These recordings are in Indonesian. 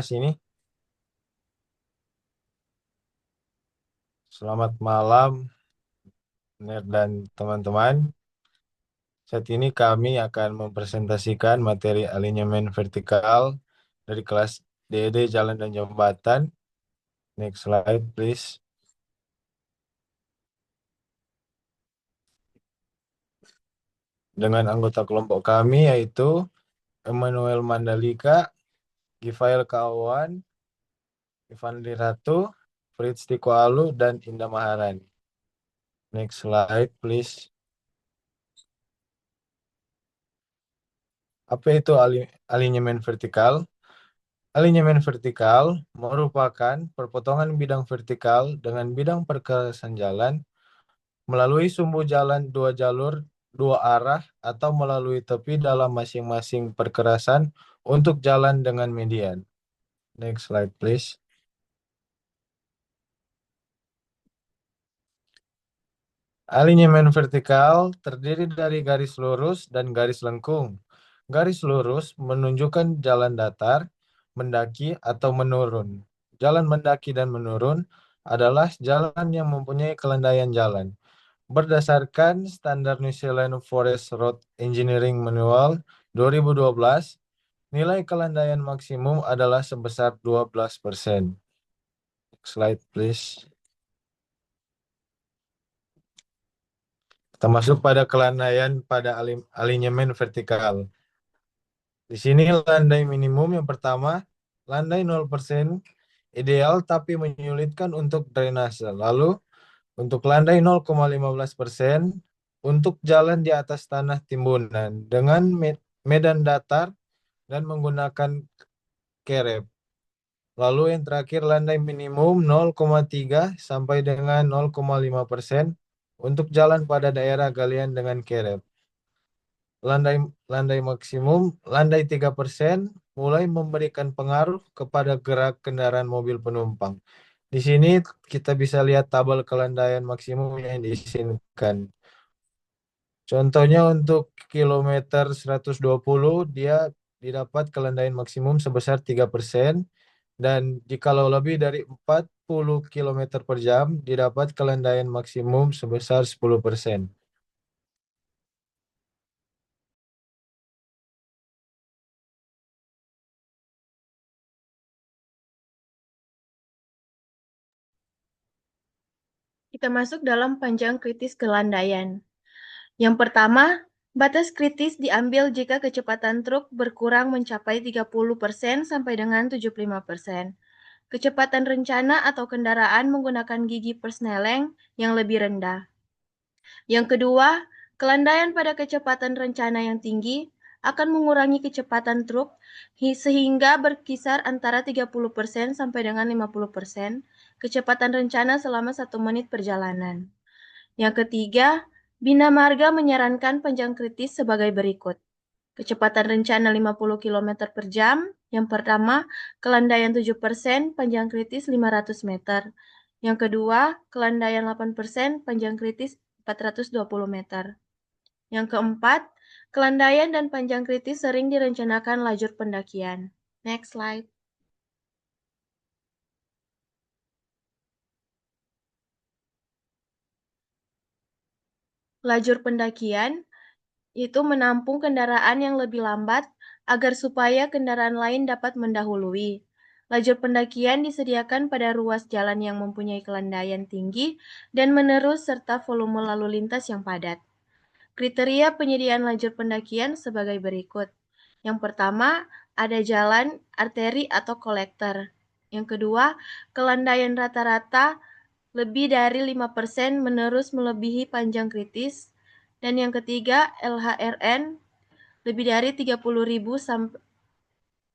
Sini, selamat malam, Ner dan teman-teman. Saat ini kami akan mempresentasikan materi alinyemen vertikal dari kelas DED Jalan dan Jembatan. Next slide, please. Dengan anggota kelompok kami yaitu Emmanuel Mandalika, Givail Kawan, Ivan Liratu, Fritz Tiko Alu, dan Indah Maharani. Next slide, please. Apa itu alinyemen vertikal? Alinyemen vertikal merupakan perpotongan bidang vertikal dengan bidang perkerasan jalan melalui sumbu jalan dua jalur, dua arah, atau melalui tepi dalam masing-masing perkerasan untuk jalan dengan median. Next slide, please. Alinyemen vertikal terdiri dari garis lurus dan garis lengkung. Garis lurus menunjukkan jalan datar, mendaki, atau menurun. Jalan mendaki dan menurun adalah jalan yang mempunyai kelandaian jalan. Berdasarkan Standar New Zealand Forest Road Engineering Manual 2012, nilai kelandaian maksimum adalah sebesar 12%. Slide, please. Kita masuk pada kelandaian pada alinyemen vertikal. Di sini landai minimum yang pertama, landai 0% ideal tapi menyulitkan untuk drainase. Lalu untuk landai 0,15% untuk jalan di atas tanah timbunan dengan medan datar dan menggunakan kerep. Lalu yang terakhir landai minimum 0,3 sampai dengan 0,5% untuk jalan pada daerah galian dengan kerep. Landai landai maksimum, landai 3% mulai memberikan pengaruh kepada gerak kendaraan mobil penumpang. Di sini kita bisa lihat tabel kelandaian maksimum yang diizinkan. Contohnya untuk kilometer 120 dia didapat kelandaian maksimum sebesar 3%, dan jikalau lebih dari 40 kilometer per jam didapat kelandaian maksimum sebesar 10%. Kita masuk dalam panjang kritis kelandaian. Yang pertama, batas kritis diambil jika kecepatan truk berkurang mencapai 30% sampai dengan 75%. Kecepatan rencana atau kendaraan menggunakan gigi persneleng yang lebih rendah. Yang kedua, kelandaian pada kecepatan rencana yang tinggi akan mengurangi kecepatan truk sehingga berkisar antara 30% sampai dengan 50% kecepatan rencana selama 1 menit perjalanan. Yang ketiga, Bina Marga menyarankan panjang kritis sebagai berikut. Kecepatan rencana 50 km per jam. Yang pertama, kelandaian 7%, panjang kritis 500 meter. Yang kedua, kelandaian 8%, panjang kritis 420 meter. Yang keempat, kelandaian dan panjang kritis sering direncanakan lajur pendakian. Next slide. Lajur pendakian itu menampung kendaraan yang lebih lambat agar supaya kendaraan lain dapat mendahului. Lajur pendakian disediakan pada ruas jalan yang mempunyai kelandaian tinggi dan menerus serta volume lalu lintas yang padat. Kriteria penyediaan lajur pendakian sebagai berikut. Yang pertama, ada jalan, arteri atau kolektor. Yang kedua, kelandaian rata-rata lebih dari 5% menerus melebihi panjang kritis. Dan yang ketiga, LHRN lebih dari 30.000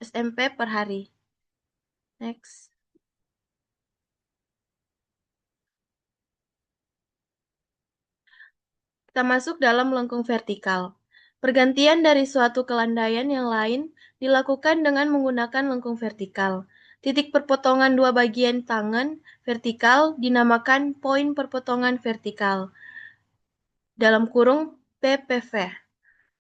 SMP per hari. Next. Kita masuk dalam lengkung vertikal. Pergantian dari suatu kelandaian yang lain dilakukan dengan menggunakan lengkung vertikal. Titik perpotongan dua bagian tangan vertikal dinamakan poin perpotongan vertikal. Dalam kurung PPV.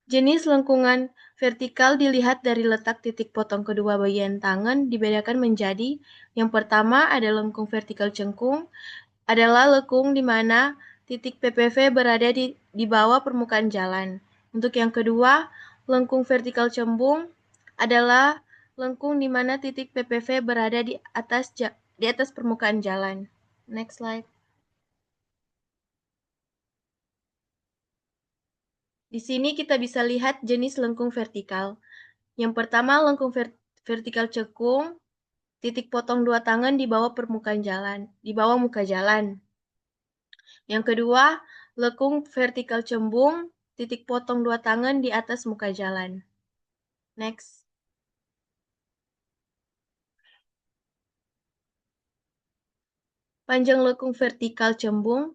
Jenis lengkungan vertikal dilihat dari letak titik potong kedua bagian tangan dibedakan menjadi yang pertama ada lengkung vertikal cengkung, adalah lengkung di mana titik PPV berada di bawah permukaan jalan. Untuk yang kedua, lengkung vertikal cembung adalah lengkung di mana titik PPV berada di atas permukaan jalan. Next slide. Di sini kita bisa lihat jenis lengkung vertikal. Yang pertama, lengkung vertikal cekung, titik potong dua tangan di bawah permukaan jalan, di bawah muka jalan. Yang kedua, lengkung vertikal cembung, titik potong dua tangan di atas muka jalan. Next. Panjang lengkung vertikal cembung.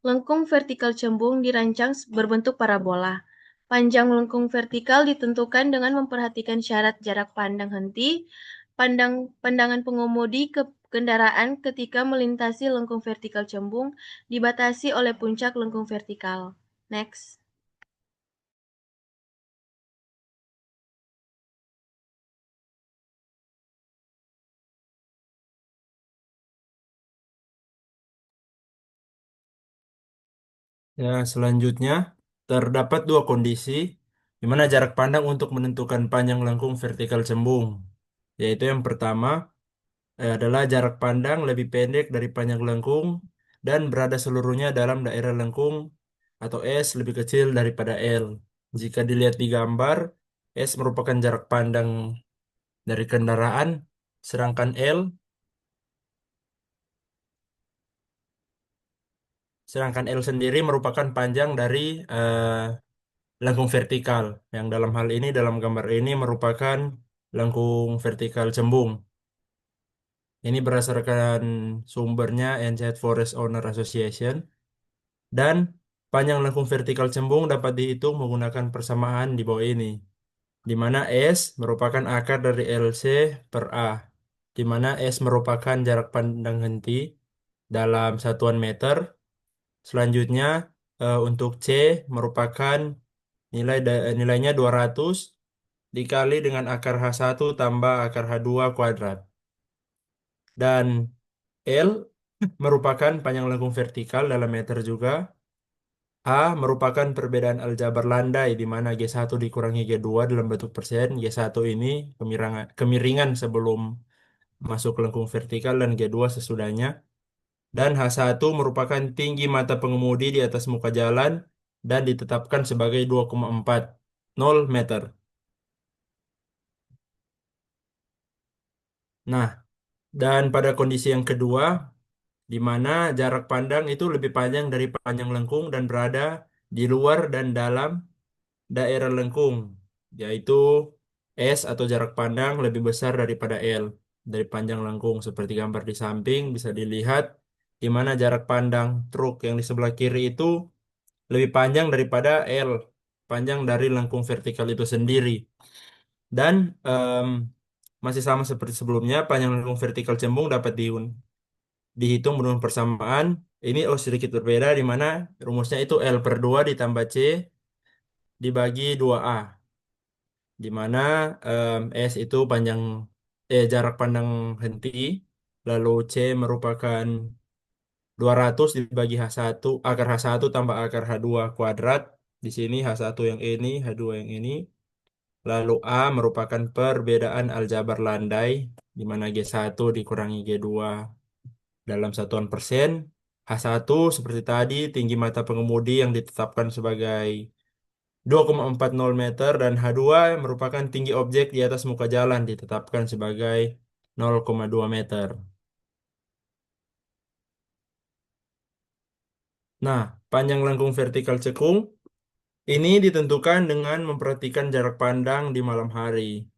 Lengkung vertikal cembung dirancang berbentuk parabola. Panjang lengkung vertikal ditentukan dengan memperhatikan syarat jarak pandang henti, pandangan pengemudi ke kendaraan ketika melintasi lengkung vertikal cembung dibatasi oleh puncak lengkung vertikal. Next. Ya, selanjutnya terdapat dua kondisi di mana jarak pandang untuk menentukan panjang lengkung vertikal cembung, yaitu yang pertama adalah jarak pandang lebih pendek dari panjang lengkung dan berada seluruhnya dalam daerah lengkung atau S lebih kecil daripada L. Jika dilihat di gambar, S merupakan jarak pandang dari kendaraan, sedangkan L sendiri merupakan panjang dari lengkung vertikal, yang dalam hal ini dalam gambar ini merupakan lengkung vertikal cembung. Ini berdasarkan sumbernya NCH Forest Owner Association, dan panjang lengkung vertikal cembung dapat dihitung menggunakan persamaan di bawah ini, di mana S merupakan akar dari LC per A, di mana S merupakan jarak pandang henti dalam satuan meter. Selanjutnya untuk C merupakan nilainya 200 dikali dengan akar H1 tambah akar H2 kuadrat. Dan L merupakan panjang lengkung vertikal dalam meter juga. A merupakan perbedaan aljabar landai di mana G1 dikurangi G2 dalam bentuk persen. G1 ini kemiringan sebelum masuk lengkung vertikal dan G2 sesudahnya. Dan H1 merupakan tinggi mata pengemudi di atas muka jalan dan ditetapkan sebagai 2,40 meter. Nah, dan pada kondisi yang kedua, di mana jarak pandang itu lebih panjang dari panjang lengkung dan berada di luar dan dalam daerah lengkung, yaitu S atau jarak pandang lebih besar daripada L dari panjang lengkung. Seperti gambar di samping bisa dilihat di mana jarak pandang truk yang di sebelah kiri itu lebih panjang daripada L, panjang dari lengkung vertikal itu sendiri. Dan masih sama seperti sebelumnya, panjang lengkung vertikal cembung dapat dihitung menurut persamaan. Ini sedikit berbeda di mana rumusnya itu L per 2 ditambah C dibagi 2A. Di mana S itu jarak pandang henti, lalu C merupakan 200 dibagi H1, akar H1 tambah akar H2 kuadrat. Di sini H1 yang ini, H2 yang ini. Lalu A merupakan perbedaan aljabar landai, di mana G1 dikurangi G2 dalam satuan persen. H1 seperti tadi, tinggi mata pengemudi yang ditetapkan sebagai 2,40 meter, dan H2 merupakan tinggi objek di atas muka jalan ditetapkan sebagai 0,2 meter. Nah, panjang lengkung vertikal cekung ini ditentukan dengan memperhatikan jarak pandang di malam hari.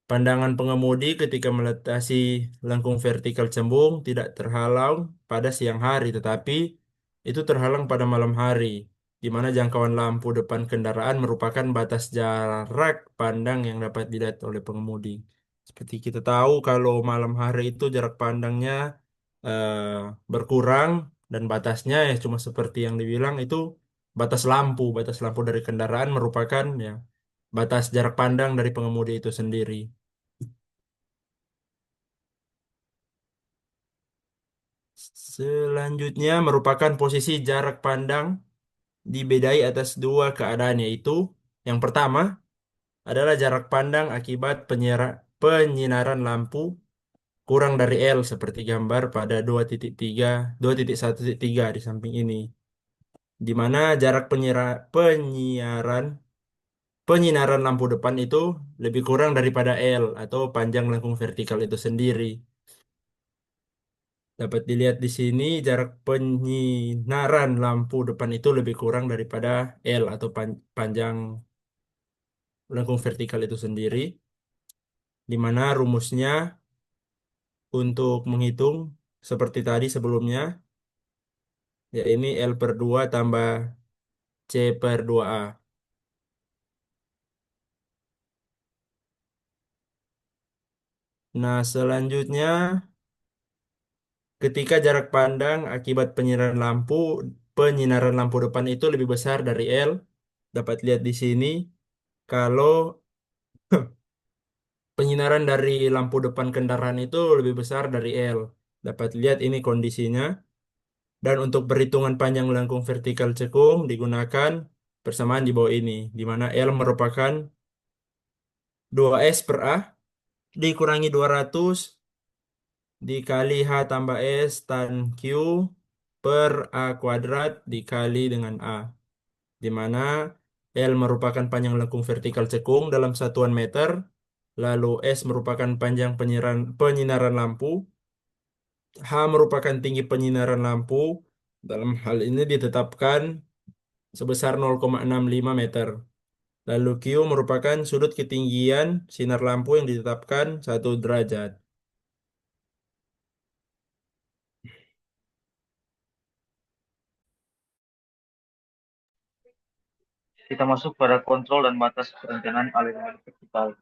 Pandangan pengemudi ketika melintasi lengkung vertikal cembung tidak terhalang pada siang hari, tetapi itu terhalang pada malam hari, di mana jangkauan lampu depan kendaraan merupakan batas jarak pandang yang dapat dilihat oleh pengemudi. Seperti kita tahu, kalau malam hari itu jarak pandangnya berkurang dan batasnya ya cuma seperti yang dibilang itu batas lampu dari kendaraan merupakan ya batas jarak pandang dari pengemudi itu sendiri. Selanjutnya merupakan posisi jarak pandang dibedai atas dua keadaan, yaitu yang pertama adalah jarak pandang akibat penyinaran lampu kurang dari L seperti gambar pada 2.1.3 di samping ini, di mana jarak penyinaran lampu depan itu lebih kurang daripada L atau panjang lengkung vertikal itu sendiri. Dapat dilihat di sini jarak penyinaran lampu depan itu lebih kurang daripada L atau panjang lengkung vertikal itu sendiri, di mana rumusnya untuk menghitung seperti tadi sebelumnya, ya ini L per 2 tambah C per 2A. Nah, selanjutnya ketika jarak pandang akibat penyinaran lampu depan itu lebih besar dari L, dapat lihat di sini kalau penyinaran dari lampu depan kendaraan itu lebih besar dari L. Dapat lihat ini kondisinya. Dan untuk perhitungan panjang lengkung vertikal cekung digunakan persamaan di bawah ini, di mana L merupakan 2S per A dikurangi 200 dikali H tambah S tan Q per A kuadrat dikali dengan A, di mana L merupakan panjang lengkung vertikal cekung dalam satuan meter, lalu S merupakan panjang penyinaran lampu, H merupakan tinggi penyinaran lampu, dalam hal ini ditetapkan sebesar 0,65 meter. Lalu Q merupakan sudut ketinggian sinar lampu yang ditetapkan 1 derajat. Kita masuk pada kontrol dan batas perencanaan aliran vertikal.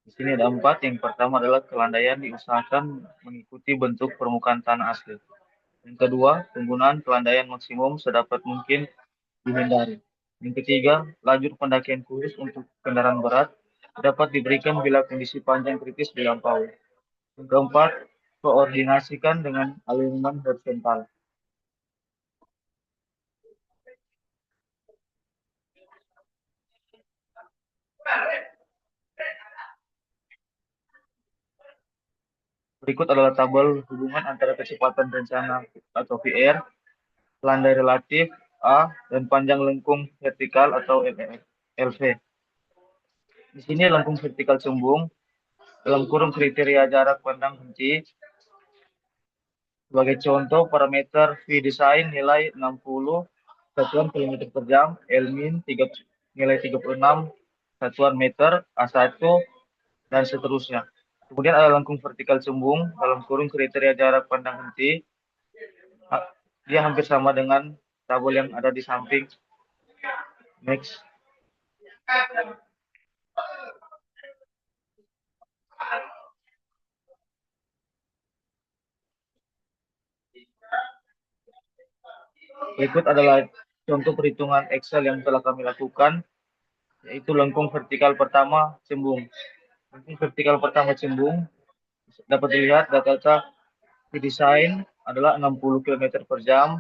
Di sini ada 4. Yang pertama adalah kelandaian diusahakan mengikuti bentuk permukaan tanah asli. Yang kedua, penggunaan kelandaian maksimum sedapat mungkin dihindari. Yang ketiga, lajur pendakian khusus untuk kendaraan berat dapat diberikan bila kondisi panjang kritis dilampaui. Yang keempat, koordinasikan dengan aliran horizontal. Berikut adalah tabel hubungan antara kecepatan rencana atau VR, landai relatif A, dan panjang lengkung vertikal atau LV. Di sini lengkung vertikal cembung dalam kurung kriteria jarak pandang henti. Sebagai contoh, parameter V design nilai 60 satuan kilometer per jam, L min nilai 36 satuan meter, A1, dan seterusnya. Kemudian ada lengkung vertikal cembung dalam kurung kriteria jarak pandang henti. Dia hampir sama dengan tabel yang ada di samping. Next. Berikut adalah contoh perhitungan Excel yang telah kami lakukan, yaitu lengkung vertikal pertama cembung. Lengkung vertikal pertama cembung dapat dilihat data desain adalah 60 km per jam,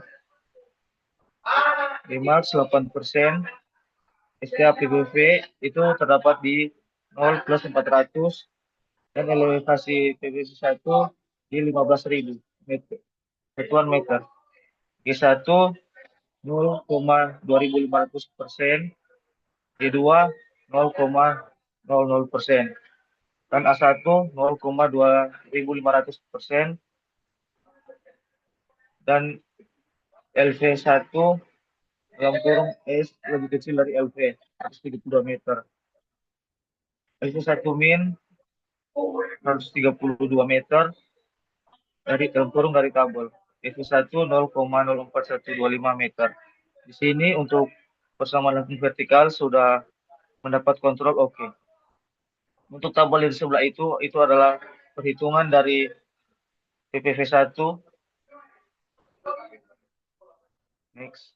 Remax 8%, STA PBV itu terdapat di 0 plus 400, dan elevasi PBV 1 di 15.000 satuan meter. G1 0,2500%, G2 0,00%, dan A1 0,2500%, dan LV1 dalam kurung S lebih kecil dari LV 132 meter. LV1 min 132 meter dari dalam kurung dari tabel. LV1 0,04125 meter. Di sini untuk persamaan lengkung vertikal sudah mendapat kontrol oke. Untuk tabel di sebelah itu adalah perhitungan dari PPV1. Next.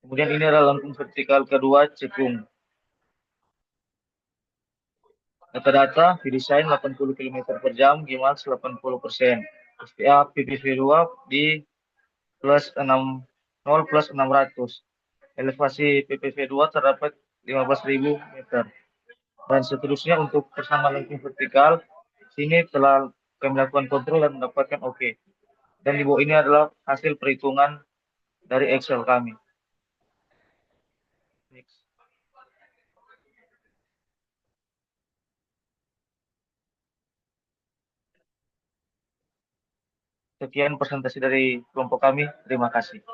Kemudian ini adalah lengkung vertikal kedua cekung. Data-data didesain 80 km per jam, Gimax 80%. SPA PPV2 di plus 0 plus 600. Elevasi PPV2 terdapat 15.000 meter. Dan seterusnya untuk persamaan lengkung vertikal, sini telah kami lakukan kontrol dan mendapatkan oke. Dan di bawah ini adalah hasil perhitungan dari Excel kami. Next. Sekian presentasi dari kelompok kami. Terima kasih.